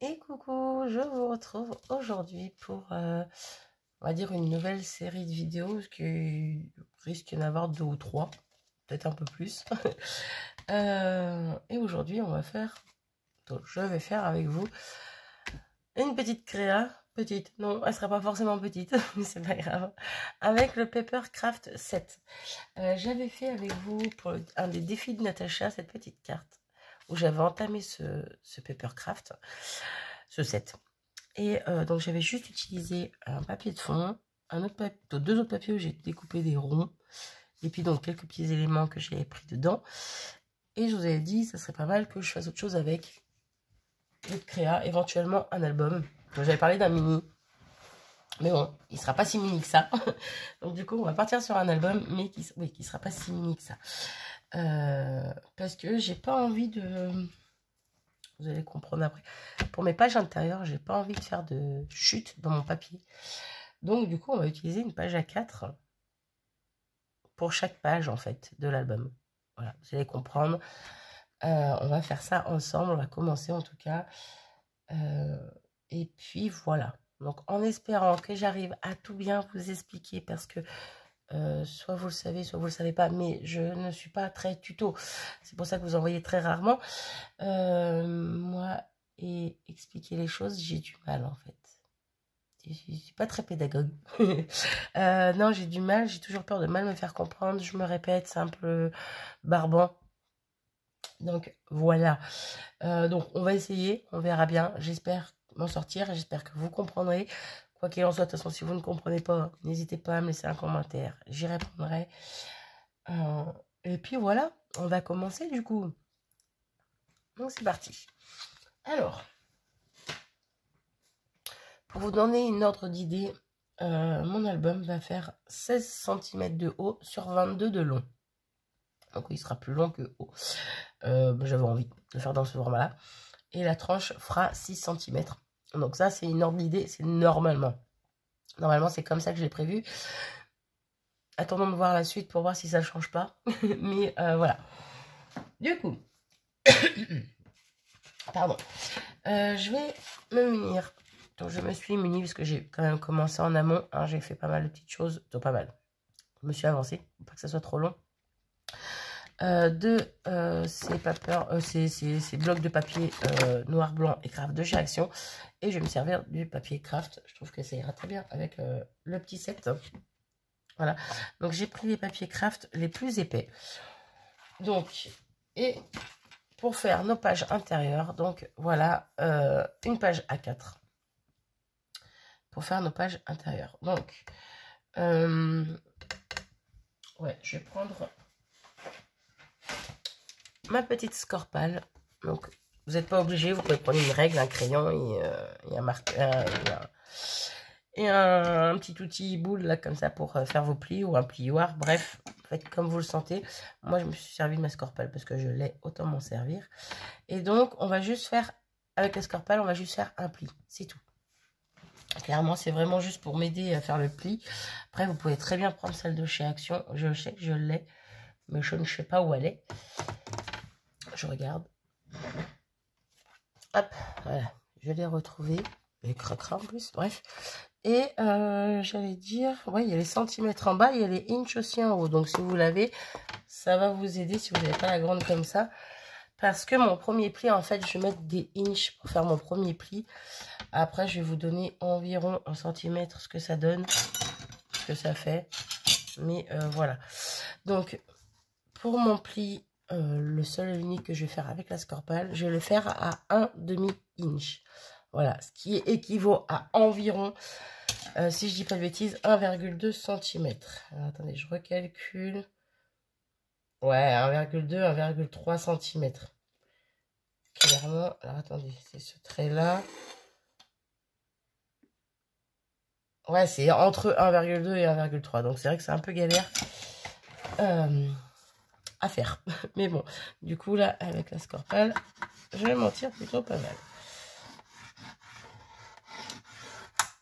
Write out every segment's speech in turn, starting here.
Et coucou, je vous retrouve aujourd'hui pour, on va dire, une nouvelle série de vidéos qui risque d'en avoir 2 ou 3, peut-être un peu plus. Et aujourd'hui, je vais faire avec vous une petite créa. Petite, non, elle sera pas forcément petite, mais c'est pas grave. Avec le Papercraft 7. J'avais fait avec vous pour un des défis de Natacha cette petite carte où j'avais entamé ce Papercraft, ce set. Et donc j'avais juste utilisé un papier de fond, deux autres papiers où j'ai découpé des ronds, et puis donc quelques petits éléments que j'avais pris dedans. Et je vous avais dit, ça serait pas mal que je fasse autre chose avec le créa, éventuellement un album. Donc j'avais parlé d'un mini, mais bon, il sera pas si mini que ça. Donc du coup, on va partir sur un album, mais qui sera pas si mini que ça. Parce que j'ai pas envie de... Vous allez comprendre après. Pour mes pages intérieures, j'ai pas envie de faire de chute dans mon papier. Donc du coup, on va utiliser une page A4 pour chaque page en fait de l'album. Voilà, vous allez comprendre. On va faire ça ensemble. On va commencer en tout cas. Et puis voilà. Donc en espérant que j'arrive à tout bien vous expliquer, parce que soit vous le savez, soit vous le savez pas, mais je ne suis pas très tuto. C'est pour ça que vous en voyez très rarement. Moi, et expliquer les choses, j'ai du mal en fait. Je suis pas très pédagogue. Non, j'ai du mal, j'ai toujours peur de mal me faire comprendre. Je me répète, c'est un peu barbant. Donc voilà. Donc on va essayer, on verra bien. J'espère m'en sortir, j'espère que vous comprendrez. Quoi qu'il en soit, de toute façon, si vous ne comprenez pas, n'hésitez pas à me laisser un commentaire. J'y répondrai. Et puis voilà, on va commencer du coup. Donc c'est parti. Alors, pour vous donner une ordre d'idée, mon album va faire 16 cm de haut sur 22 de long. Donc il sera plus long que haut. J'avais envie de le faire dans ce format-là. Et la tranche fera 6 cm. Donc ça, c'est une ordre d'idée, c'est normalement. Normalement, c'est comme ça que je l'ai prévu. Attendons de voir la suite pour voir si ça ne change pas. Mais voilà. Du coup, pardon. Je vais me munir. Donc je me suis munie parce que j'ai quand même commencé en amont. Hein, j'ai fait pas mal de petites choses. Donc pas mal. Je me suis avancée pour pas que ça soit trop long. Ces blocs de papier noir, blanc et craft de chez Action. Et je vais me servir du papier craft. Je trouve que ça ira très bien avec le petit set. Voilà. Donc j'ai pris les papiers craft les plus épais. Donc, et pour faire nos pages intérieures, donc voilà, une page A4. Pour faire nos pages intérieures. Donc, ouais, je vais prendre ma petite scorpale. Donc, vous n'êtes pas obligé, vous pouvez prendre une règle, un crayon et un marqueur et un petit outil boule là comme ça pour faire vos plis, ou un plioir. Bref, faites comme vous le sentez. Moi, je me suis servi de ma scorpale parce que je l'ai, autant m'en servir. Et donc, on va juste faire, avec la scorpale, on va juste faire un pli, c'est tout. Clairement, c'est vraiment juste pour m'aider à faire le pli. Après, vous pouvez très bien prendre celle de chez Action. Je sais que je l'ai, mais je ne sais pas où elle est. Je regarde. Hop, voilà. Je l'ai retrouvée. Elle craquera en plus, bref. Et j'allais dire, ouais, il y a les centimètres en bas, il y a les inches aussi en haut. Donc, si vous l'avez, ça va vous aider si vous n'avez pas la grande comme ça. Parce que mon premier pli, en fait, je vais mettre des inches pour faire mon premier pli. Après, je vais vous donner environ en centimètres ce que ça donne, ce que ça fait. Mais voilà. Donc, pour mon pli, le seul et l'unique que je vais faire avec la scorpale, je vais le faire à 1/2 inch. Voilà, ce qui équivaut à environ, si je dis pas de bêtises, 1,2 cm. Alors, attendez, je recalcule. Ouais, 1,2, 1,3 cm. Clairement, alors attendez, c'est ce trait-là. Ouais, c'est entre 1,2 et 1,3. Donc, c'est vrai que c'est un peu galère à faire. Mais bon, du coup, là, avec la scorpale, je vais m'en tirer plutôt pas mal.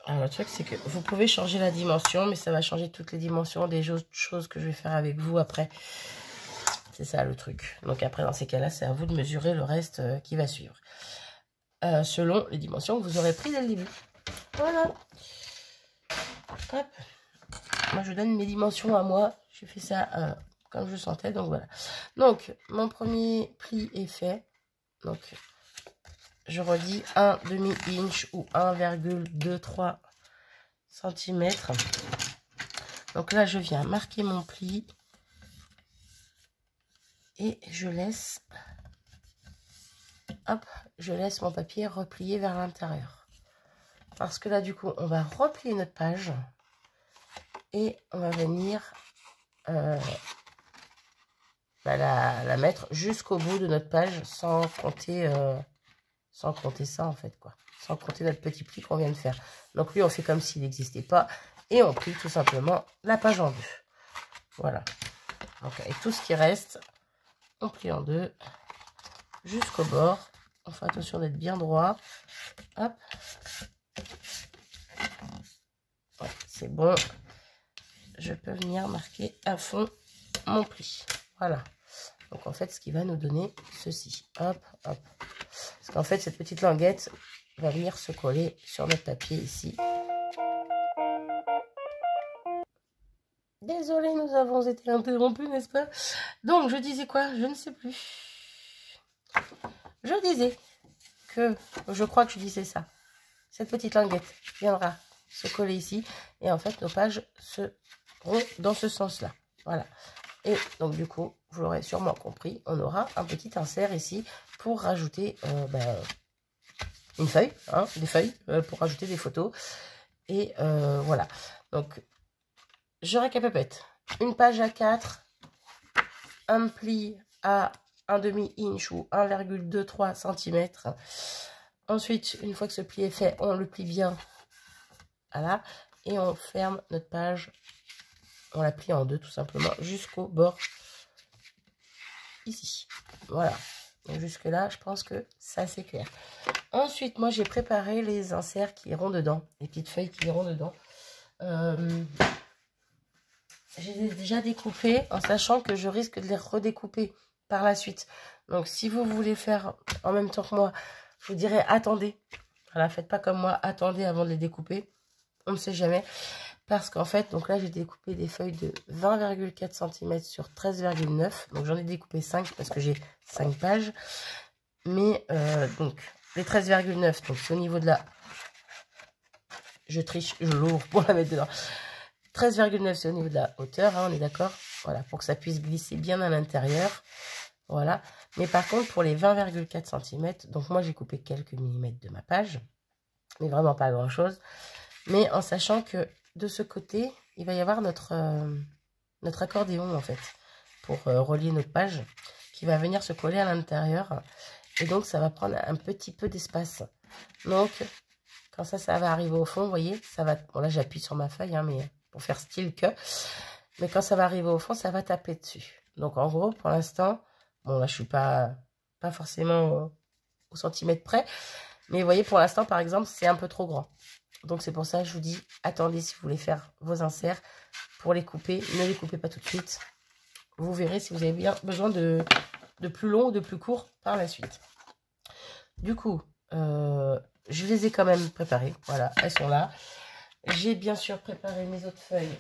Alors, le truc, c'est que vous pouvez changer la dimension, mais ça va changer toutes les dimensions des autres choses que je vais faire avec vous après. C'est ça, le truc. Donc, après, dans ces cas-là, c'est à vous de mesurer le reste qui va suivre. selon les dimensions que vous aurez pris dès le début. Voilà. Hop. Moi, je donne mes dimensions à moi. J'ai fait ça comme je sentais, donc voilà. Donc, mon premier pli est fait. Donc, je redis 1 demi-inch ou 1,23 cm. Donc là, je viens marquer mon pli. Et je laisse... Hop, je laisse mon papier replier vers l'intérieur. Parce que là, du coup, on va replier notre page. Et on va venir la mettre jusqu'au bout de notre page sans compter ça en fait, quoi. Sans compter notre petit pli qu'on vient de faire. Donc lui, on fait comme s'il n'existait pas. Et on plie tout simplement la page en deux. Voilà. Donc avec tout ce qui reste, on plie en deux jusqu'au bord. On fait attention d'être bien droit. Hop. Ouais, c'est bon. Je peux venir marquer à fond mon pli. Voilà. Donc en fait, ce qui va nous donner ceci. Hop, hop. Parce qu'en fait, cette petite languette va venir se coller sur notre papier ici. Désolée, nous avons été interrompus, n'est-ce pas? Donc, je disais quoi? Je ne sais plus. Je disais que, je crois que je disais ça. Cette petite languette viendra se coller ici. Et en fait, nos pages seront dans ce sens-là. Voilà. Et donc, du coup, vous l'aurez sûrement compris, on aura un petit insert ici pour rajouter une feuille, hein, des feuilles, pour rajouter des photos. Et voilà. Donc, je récapitule. Une page A4, un pli à 1 demi-inch ou 1,23 cm. Ensuite, une fois que ce pli est fait, on le plie bien. Voilà. Et on ferme notre page. On la plie en deux tout simplement jusqu'au bord ici. Voilà. Donc jusque là, je pense que ça c'est clair. Ensuite, moi j'ai préparé les inserts qui iront dedans, les petites feuilles qui iront dedans. J'ai déjà découpé en sachant que je risque de les redécouper par la suite. Donc si vous voulez faire en même temps que moi, je vous dirais attendez. Voilà, faites pas comme moi, attendez avant de les découper. On ne sait jamais. Parce qu'en fait, donc là, j'ai découpé des feuilles de 20,4 cm sur 13,9. Donc, j'en ai découpé 5 parce que j'ai 5 pages. Mais, donc, les 13,9, donc c'est au niveau de la... Je triche, je l'ouvre pour la mettre dedans. 13,9, c'est au niveau de la hauteur, hein, on est d'accord? Voilà, pour que ça puisse glisser bien à l'intérieur. Voilà. Mais par contre, pour les 20,4 cm, donc moi, j'ai coupé quelques millimètres de ma page. Mais vraiment pas grand-chose. Mais en sachant que de ce côté, il va y avoir notre accordéon, en fait, pour relier notre page, qui va venir se coller à l'intérieur. Et donc, ça va prendre un petit peu d'espace. Donc, quand ça va arriver au fond, vous voyez, ça va... Bon, là, j'appuie sur ma feuille, hein, mais pour faire style que... Mais quand ça va arriver au fond, ça va taper dessus. Donc, en gros, pour l'instant, bon, là, je suis pas forcément au centimètre près. Mais vous voyez, pour l'instant, par exemple, c'est un peu trop grand. Donc, c'est pour ça que je vous dis, attendez si vous voulez faire vos inserts pour les couper. Ne les coupez pas tout de suite. Vous verrez si vous avez bien besoin de plus long ou de plus court par la suite. Du coup, je les ai quand même préparées. Voilà, elles sont là. J'ai bien sûr préparé mes autres feuilles,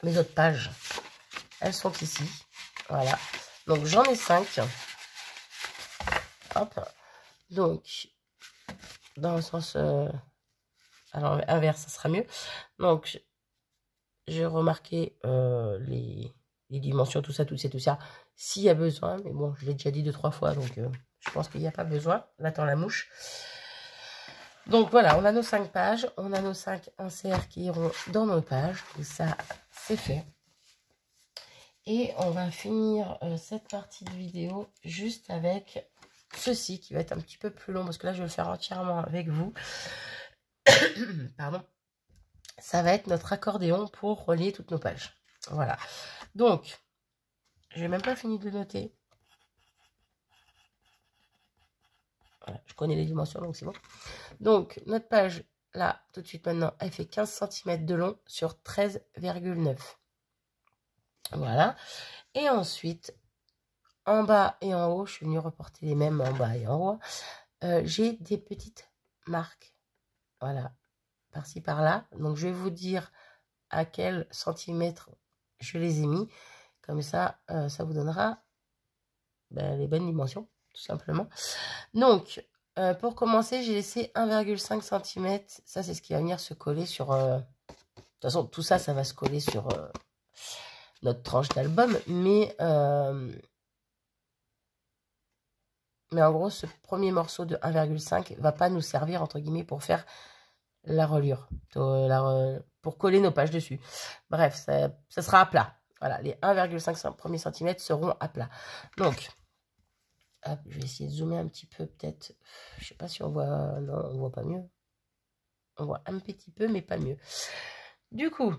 mes autres pages. Elles sont ici. Voilà. Donc, j'en ai 5. Hop. Donc, dans le sens... alors, inverse, ça sera mieux. Donc, j'ai remarqué les dimensions, tout ça, tout ça, s'il y a besoin. Mais bon, je l'ai déjà dit 2-3 fois, donc je pense qu'il n'y a pas besoin. On attend la mouche. Donc, voilà, on a nos 5 pages. On a nos 5 inserts qui iront dans nos pages. Et ça, c'est fait. Et on va finir cette partie de vidéo juste avec ceci, qui va être un petit peu plus long, parce que là, je vais le faire entièrement avec vous. Pardon. Ça va être notre accordéon pour relier toutes nos pages. Voilà. Donc, je n'ai même pas fini de noter. Voilà, je connais les dimensions, donc c'est bon. Donc, notre page, là, tout de suite maintenant, elle fait 15 cm de long sur 13,9. Voilà. Et ensuite, en bas et en haut, je suis venue reporter les mêmes en bas et en haut. j'ai des petites marques. Voilà, par-ci, par-là. Donc, je vais vous dire à quel centimètre je les ai mis. Comme ça, ça vous donnera les bonnes dimensions, tout simplement. Donc, pour commencer, j'ai laissé 1,5 cm. Ça, c'est ce qui va venir se coller sur... de toute façon, tout ça, ça va se coller sur notre tranche d'album. Mais en gros, ce premier morceau de 1,5 va pas nous servir, entre guillemets, pour faire la reliure. Pour coller nos pages dessus. Bref, ça sera à plat. Voilà, les 1,5 premiers centimètres seront à plat. Donc, hop, je vais essayer de zoomer un petit peu, peut-être. Je sais pas si on voit... Non, on voit pas mieux. On voit un petit peu, mais pas mieux. Du coup,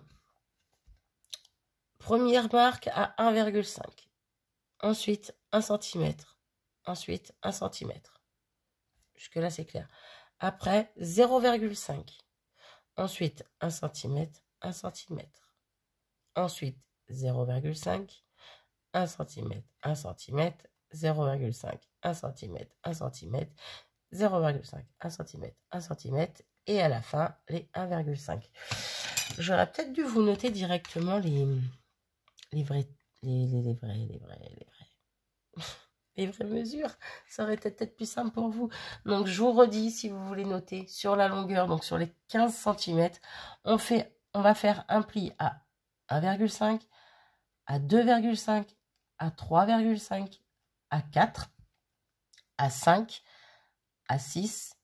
première marque à 1,5. Ensuite, 1 cm. Ensuite, 1 cm. Jusque-là, c'est clair. Après, 0,5. Ensuite, 1 cm, 1 cm. Ensuite, 0,5, 1 cm, 1 cm, 0,5, 1 cm, 1 cm, 0,5, 1 cm, 1 cm, et à la fin, les 1,5. J'aurais peut-être dû vous noter directement les vraies mesures. Ça aurait été peut-être plus simple pour vous. Donc, je vous redis, si vous voulez noter sur la longueur, donc sur les 15 cm, on va faire un pli à 1,5, à 2,5, à 3,5, à 4, à 5, à 6,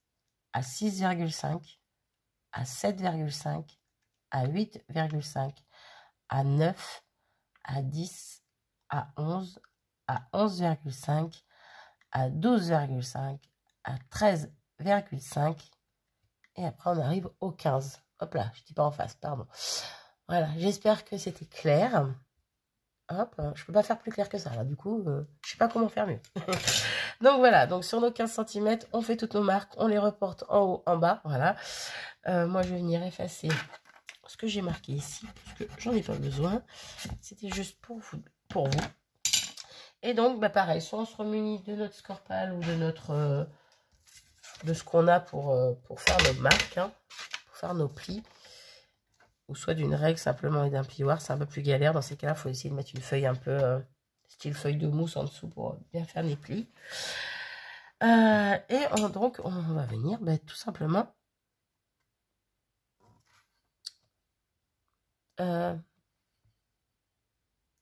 à 6,5, à 7,5, à 8,5, à 9, à 10, à 11, à 11,5, à 12,5, à 13,5, et après on arrive au 15. Hop là, je ne dis pas en face, pardon. Voilà, j'espère que c'était clair. Hop, je peux pas faire plus clair que ça, là, du coup, je sais pas comment faire mieux. Donc voilà, donc sur nos 15 cm, on fait toutes nos marques, on les reporte en haut, en bas, voilà. Moi, je vais venir effacer ce que j'ai marqué ici, parce que j'en ai pas besoin. C'était juste pour vous. Et donc, pareil, soit on se remunit de notre Scorpal ou de notre de ce qu'on a pour faire nos marques, hein, pour faire nos plis. Ou soit d'une règle simplement et d'un plioir, c'est un peu plus galère. Dans ces cas-là, il faut essayer de mettre une feuille un peu style feuille de mousse en dessous pour bien faire les plis. Donc, on va venir tout simplement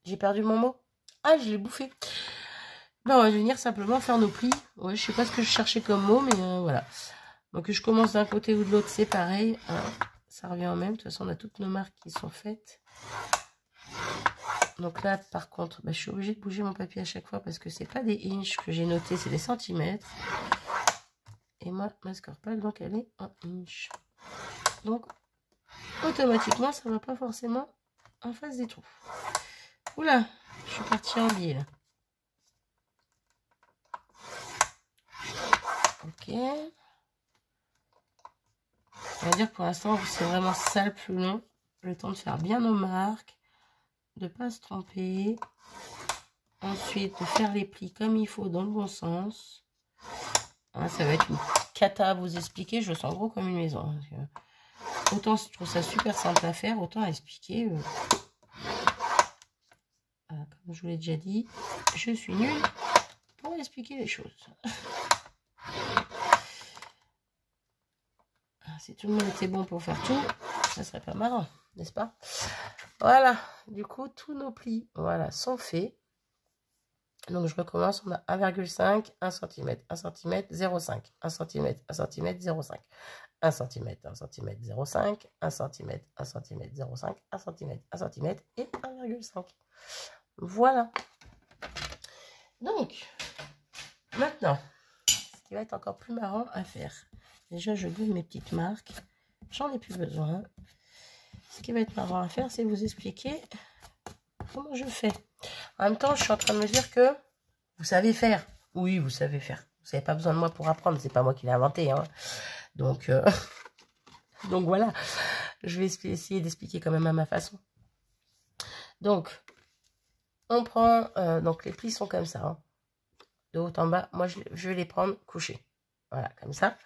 j'ai perdu mon mot. Ah, je l'ai bouffé. On va venir simplement faire nos plis. Ouais, je sais pas ce que je cherchais comme mot, mais voilà. Donc, je commence d'un côté ou de l'autre, c'est pareil. Ça revient en même. De toute façon, on a toutes nos marques qui sont faites. Donc là, par contre, je suis obligée de bouger mon papier à chaque fois parce que c'est pas des inches que j'ai noté, c'est des centimètres. Et moi, ma Scorpal, donc elle est en inches. Donc, automatiquement, ça va pas forcément en face des trous. Oula, je suis partie en biais là. Ok. On va dire que pour l'instant, c'est vraiment ça le plus long. Le temps de faire bien nos marques, de ne pas se tromper. Ensuite, de faire les plis comme il faut dans le bon sens. Hein, ça va être une cata à vous expliquer. Je le sens gros comme une maison. Donc, autant je trouve ça super simple à faire, autant à expliquer. Comme je vous l'ai déjà dit, je suis nulle pour expliquer les choses. Si tout le monde était bon pour faire tout, ça serait pas marrant, n'est-ce pas? Voilà, du coup, tous nos plis sont faits. Donc, je recommence. On a 1,5, 1 cm, 1 cm, 0,5, 1 cm, 1 cm, 0,5, 1 cm, 1 cm, 0,5, 1 cm, 1 cm, 0,5, 1 cm, 1 cm et 1,5. Voilà. Donc, maintenant, ce qui va être encore plus marrant à faire. Déjà, je donne mes petites marques. J'en ai plus besoin. Ce qui va être marrant à faire, c'est vous expliquer comment je fais. En même temps, je suis en train de me dire que vous savez faire. Oui, vous savez faire. Vous n'avez pas besoin de moi pour apprendre. C'est pas moi qui l'ai inventé. Hein. Donc voilà. Je vais essayer d'expliquer quand même à ma façon. Donc, on prend... donc, les plis sont comme ça. Hein. De haut en bas. Moi, je vais les prendre couchés. Voilà, comme ça.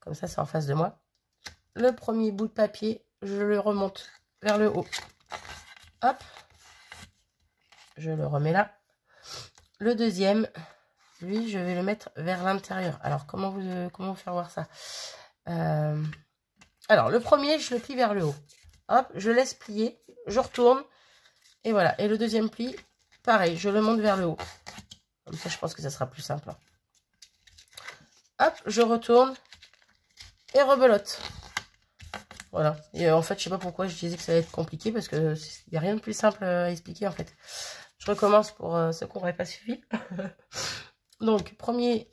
Comme ça, c'est en face de moi. Le premier bout de papier, je le remonte vers le haut. Hop. Je le remets là. Le deuxième, lui, je vais le mettre vers l'intérieur. Alors, comment vous faire voir ça? Alors, le premier, je le plie vers le haut. Hop, je laisse plier. Je retourne. Et voilà. Et le deuxième pli, pareil, je le monte vers le haut. Comme ça, je pense que ça sera plus simple. Hop, je retourne. Et rebelote. Voilà. Et en fait, je sais pas pourquoi je disais que ça allait être compliqué. Parce qu'il n'y a rien de plus simple à expliquer, en fait. Je recommence pour ceux qui n'auraient pas suivi. Donc, premier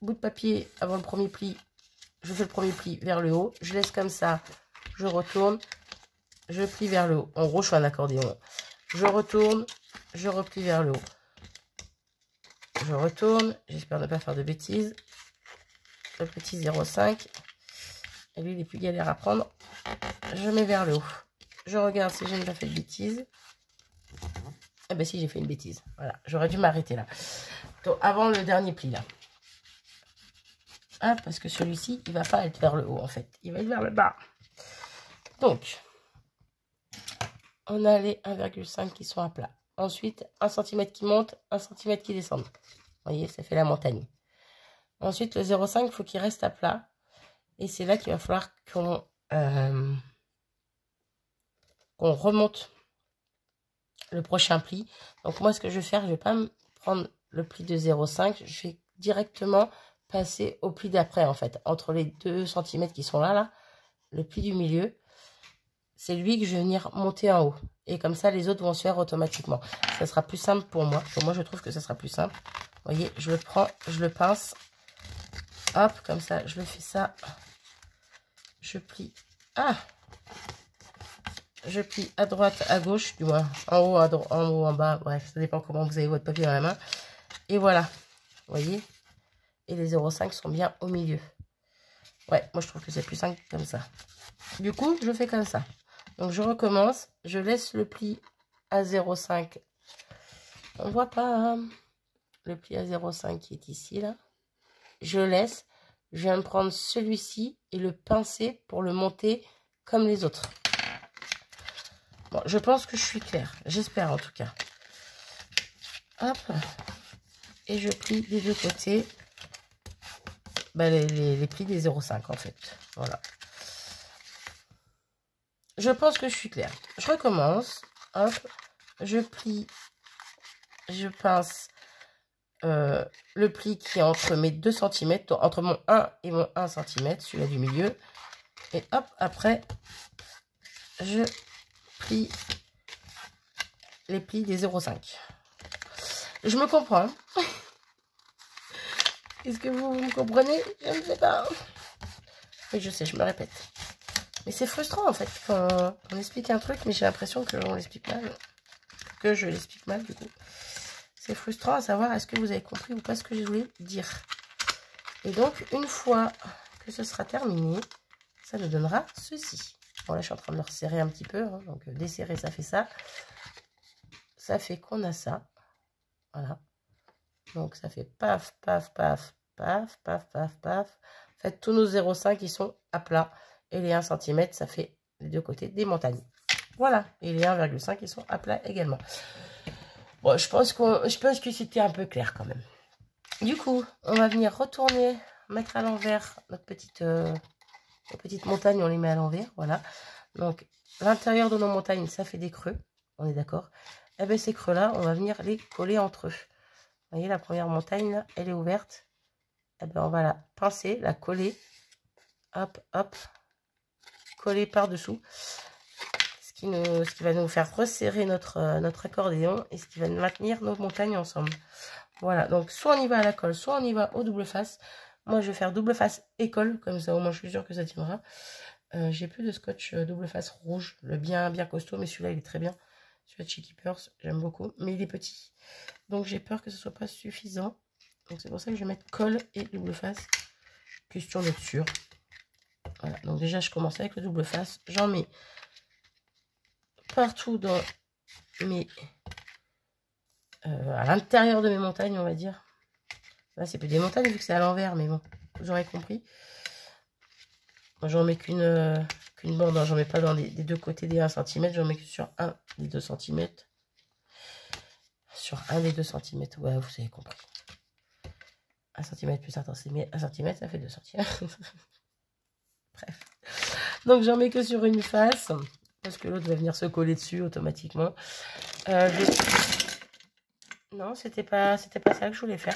bout de papier avant le premier pli. Je fais le premier pli vers le haut. Je laisse comme ça. Je retourne. Je plie vers le haut. En gros, je fais un accordéon. Je retourne. Je replie vers le haut. Je retourne. J'espère ne pas faire de bêtises. Le petit 0,5. Et lui, il est plus galère à prendre. Je mets vers le haut. Je regarde si je n'ai pas fait de bêtises. Ah ben si, j'ai fait une bêtise. Voilà, j'aurais dû m'arrêter là. Donc, avant le dernier pli là. Ah, parce que celui-ci, il va pas être vers le haut en fait. Il va être vers le bas. Donc, on a les 1,5 qui sont à plat. Ensuite, 1 cm qui monte, 1 cm qui descend. Vous voyez, ça fait la montagne. Ensuite, le 0,5, il faut qu'il reste à plat. Et c'est là qu'il va falloir qu'on remonte le prochain pli. Donc moi, ce que je vais faire, je ne vais pas me prendre le pli de 0,5. Je vais directement passer au pli d'après, en fait. Entre les 2 cm qui sont là, le pli du milieu, c'est lui que je vais venir monter en haut. Et comme ça, les autres vont se faire automatiquement. Ça sera plus simple pour moi. Pour moi, je trouve que ça sera plus simple. Vous voyez, je le prends, je le pince. Hop, comme ça, je le fais ça. Je plie. Ah! Je plie à droite, à gauche, du moins. En haut, en haut, en bas. Bref, ça dépend comment vous avez votre papier dans la main. Et voilà. Vous voyez? Et les 0,5 sont bien au milieu. Ouais, moi je trouve que c'est plus simple comme ça. Du coup, je fais comme ça. Donc je recommence. Je laisse le pli à 0,5. On voit pas hein, le pli à 0,5 qui est ici, là. Je laisse. Je viens de prendre celui-ci et le pincer pour le monter comme les autres. Bon, je pense que je suis claire. J'espère en tout cas. Hop. Et je plie des deux côtés. Ben, les plis des 0,5 en fait. Voilà. Je pense que je suis claire. Je recommence. Hop. Je plie. Je pince le pli qui est entre mes 2 cm. Entre mon 1 et mon 1 cm. Celui-là du milieu. Et hop. Après, je plie les plis des 0,5. Je me comprends. Est-ce que vous me comprenez? Je ne sais pas. Oui, je sais, je me répète. Mais c'est frustrant en fait quand on explique un truc, mais j'ai l'impression que on l'explique mal. Que je l'explique mal du coup. C'est frustrant à savoir est-ce que vous avez compris ou pas ce que je voulais dire. Et donc, une fois que ce sera terminé, ça nous donnera ceci. Bon, là, je suis en train de le resserrer un petit peu. Hein, donc, desserrer, ça fait ça. Ça fait qu'on a ça. Voilà. Donc, ça fait paf, paf, paf, paf, paf, paf, paf. En fait, tous nos 0,5 ils sont à plat. Et les 1 cm, ça fait les deux côtés des montagnes. Voilà. Et les 1,5 ils sont à plat également. Bon, je pense que c'était un peu clair quand même. Du coup, on va venir retourner, mettre à l'envers notre petite montagne, on les met à l'envers, voilà. Donc, l'intérieur de nos montagnes, ça fait des creux, on est d'accord. Et bien, ces creux-là, on va venir les coller entre eux. Vous voyez, la première montagne, là, elle est ouverte. Et bien, on va la pincer, la coller. Hop, hop. Coller par-dessous. Ce qui va nous faire resserrer notre accordéon et ce qui va maintenir nos montagnes ensemble. Voilà, donc soit on y va à la colle, soit on y va au double face. Moi, je vais faire double face et colle, comme ça au moins je suis sûre que ça tiendra. J'ai plus de scotch double face rouge, le bien costaud, mais celui-là il est très bien. Celui-là de chez Keepers, j'aime beaucoup, mais il est petit. Donc j'ai peur que ce soit pas suffisant. Donc c'est pour ça que je vais mettre colle et double face. Question d'être sûr. Voilà, donc déjà je commence avec le double face. J'en mets partout dans mes... à l'intérieur de mes montagnes, on va dire. Là, c'est plus des montagnes vu que c'est à l'envers, mais bon. vous aurez compris. Moi, j'en mets qu'une bande, j'en mets pas dans les deux côtés des 1 cm, j'en mets que sur un des 2 cm. Sur un des 2 cm, ouais, vous avez compris. 1 cm plus 1 cm, ça fait 2 cm. Bref. Donc, j'en mets que sur une face, parce que l'autre va venir se coller dessus automatiquement. Non, c'était pas ça que je voulais faire.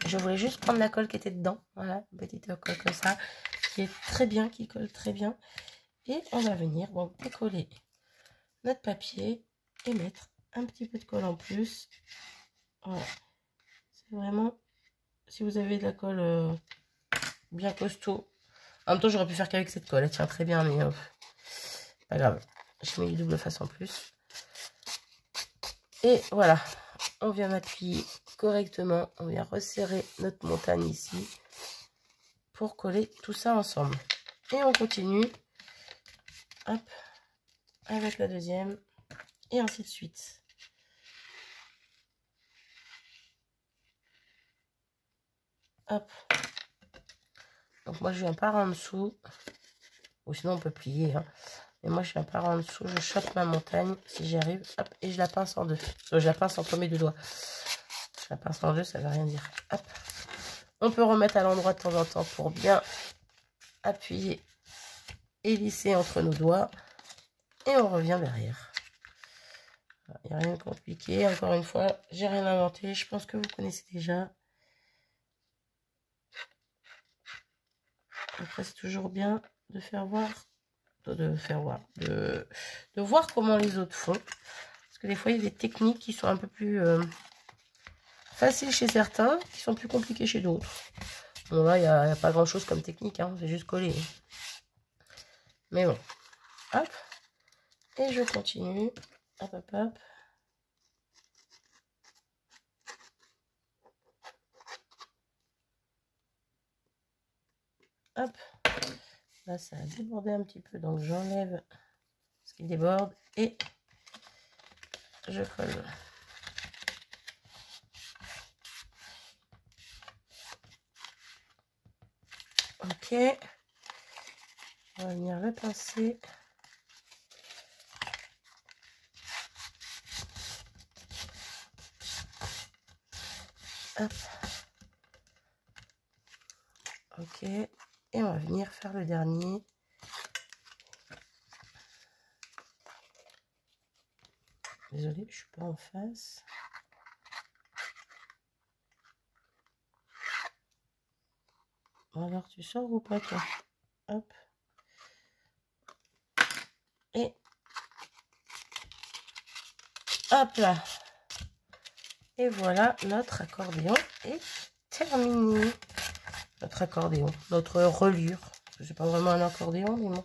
Je voulais juste prendre la colle qui était dedans. Voilà, une petite colle comme ça, qui est très bien, qui colle très bien. Et on va venir donc décoller notre papier et mettre un petit peu de colle en plus. Voilà. C'est vraiment, si vous avez de la colle bien costaud. En même temps, j'aurais pu faire qu'avec cette colle. Elle tient très bien, mais pas grave. Je mets une double face en plus. Et voilà. On vient appuyer correctement. On vient resserrer notre montagne ici pour coller tout ça ensemble. Et on continue. Hop. Avec la deuxième. Et ainsi de suite. Hop. Donc moi je viens par en dessous. Ou sinon on peut plier. Hein. Mais moi je viens par en dessous. Je chope ma montagne si j'y arrive. Hop. Et je la pince en deux. Je la pince entre mes deux doigts. Je la pince en deux, ça ne veut rien dire. Hop. On peut remettre à l'endroit de temps en temps pour bien appuyer et lisser entre nos doigts. Et on revient derrière. Il n'y a rien de compliqué. Encore une fois, j'ai rien inventé. Je pense que vous connaissez déjà. Après, c'est toujours bien de faire voir, de voir comment les autres font. Parce que des fois, il y a des techniques qui sont un peu plus faciles chez certains, qui sont plus compliquées chez d'autres. Bon, là, il n'y a pas grand-chose comme technique, hein, c'est juste coller. Mais bon, hop. Et je continue. Hop, hop, hop. Hop. Là, ça a débordé un petit peu, donc j'enlève ce qui déborde et je colle. Ok. On va venir le pincer. Hop. Ok. Et on va venir faire le dernier. Désolée, je suis pas en face. Alors, tu sors ou pas, toi? Hop. Et hop là. Et voilà, notre accordéon est terminé. Notre accordéon, notre reliure. C'est pas vraiment un accordéon, mais bon.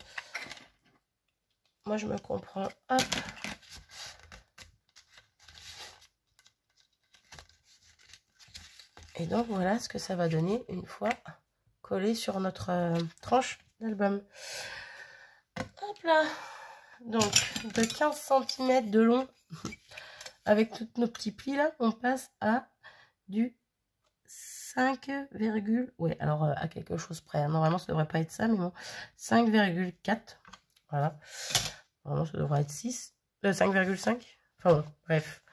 Moi, je me comprends. Hop. Et donc, voilà ce que ça va donner une fois collé sur notre tranche d'album. Hop là. Donc, de 15 cm de long, avec tous nos petits plis là, on passe à du 5, ouais, alors à quelque chose près. Normalement, ça devrait pas être ça, mais bon, 5,4. Voilà. Normalement, ça devrait être 6. 5,5. Enfin bon, bref.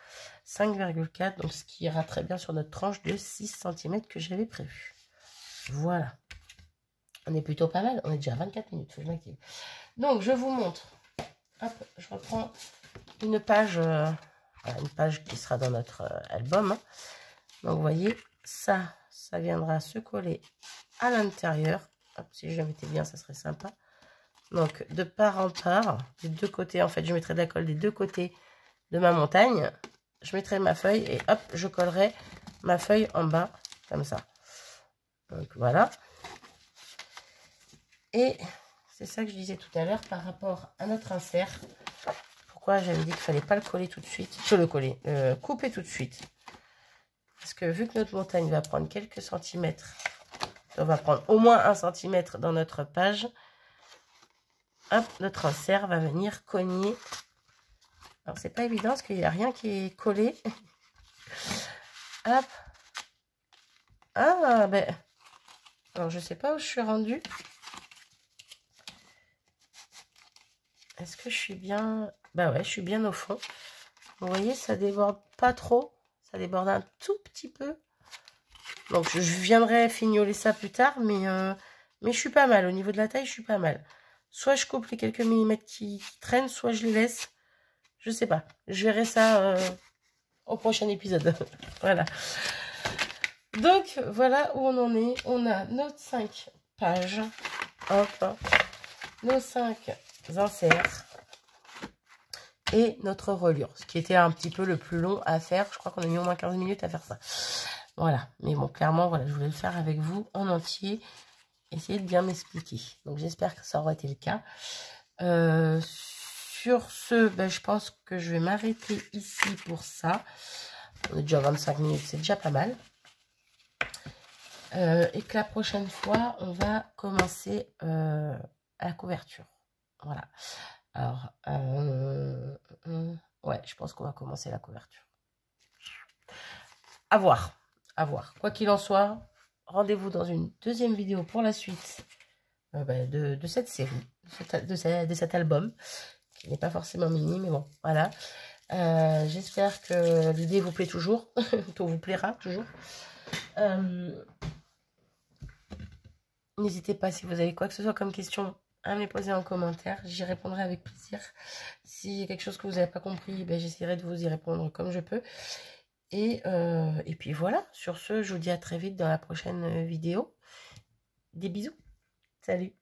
5,4. Donc, ce qui ira très bien sur notre tranche de 6 cm que j'avais prévu. Voilà. On est plutôt pas mal. On est déjà à 24 minutes. Faut que je m'active. Donc, je vous montre. Hop, je reprends une page qui sera dans notre album. Donc, vous voyez, ça viendra se coller à l'intérieur. Si je mettais bien, ça serait sympa. Donc, de part en part, des deux côtés, en fait, je mettrai de la colle des deux côtés de ma montagne. Je mettrai ma feuille et hop, je collerai ma feuille en bas, comme ça. Donc, voilà. Et c'est ça que je disais tout à l'heure par rapport à notre insert. Pourquoi j'avais dit qu'il ne fallait pas le coller tout de suite. Je le coller, couper tout de suite. Parce que vu que notre montagne va prendre quelques centimètres, on va prendre au moins 1 cm dans notre page, hop, notre insert va venir cogner. Alors, c'est pas évident parce qu'il n'y a rien qui est collé. Hop. Ah, ben, Alors, je sais pas où je suis rendue. Est-ce que je suis bien... Bah ouais, je suis bien au fond. Vous voyez, ça déborde pas trop. Ça déborde un tout petit peu. Donc, je viendrai fignoler ça plus tard. Mais je suis pas mal. Au niveau de la taille, je suis pas mal. Soit je coupe les quelques millimètres qui traînent, soit je les laisse. Je sais pas. Je verrai ça au prochain épisode. Voilà. Donc, voilà où on en est. On a nos 5 pages. Hop. Nos 5 inserts. Et notre reliure. Ce qui était un petit peu le plus long à faire. Je crois qu'on a mis au moins 15 minutes à faire ça. Voilà. Mais bon, clairement, voilà, je voulais le faire avec vous en entier. Essayer de bien m'expliquer. Donc, j'espère que ça aura été le cas. Sur ce, ben, je pense que je vais m'arrêter ici pour ça. On est déjà à 25 minutes, c'est déjà pas mal. Et que la prochaine fois, on va commencer à la couverture. Voilà. Alors, ouais, je pense qu'on va commencer la couverture. À voir. À voir. Quoi qu'il en soit, rendez-vous dans une deuxième vidéo pour la suite de cette série, de cet album, qui n'est pas forcément mini, mais bon, voilà. J'espère que l'idée vous plaît toujours, tout vous plaira toujours. N'hésitez pas, si vous avez quoi que ce soit comme question, à me les poser en commentaire. J'y répondrai avec plaisir. S'il y a quelque chose que vous n'avez pas compris, ben, j'essaierai de vous y répondre comme je peux. Et puis voilà, sur ce, je vous dis à très vite dans la prochaine vidéo. Des bisous. Salut.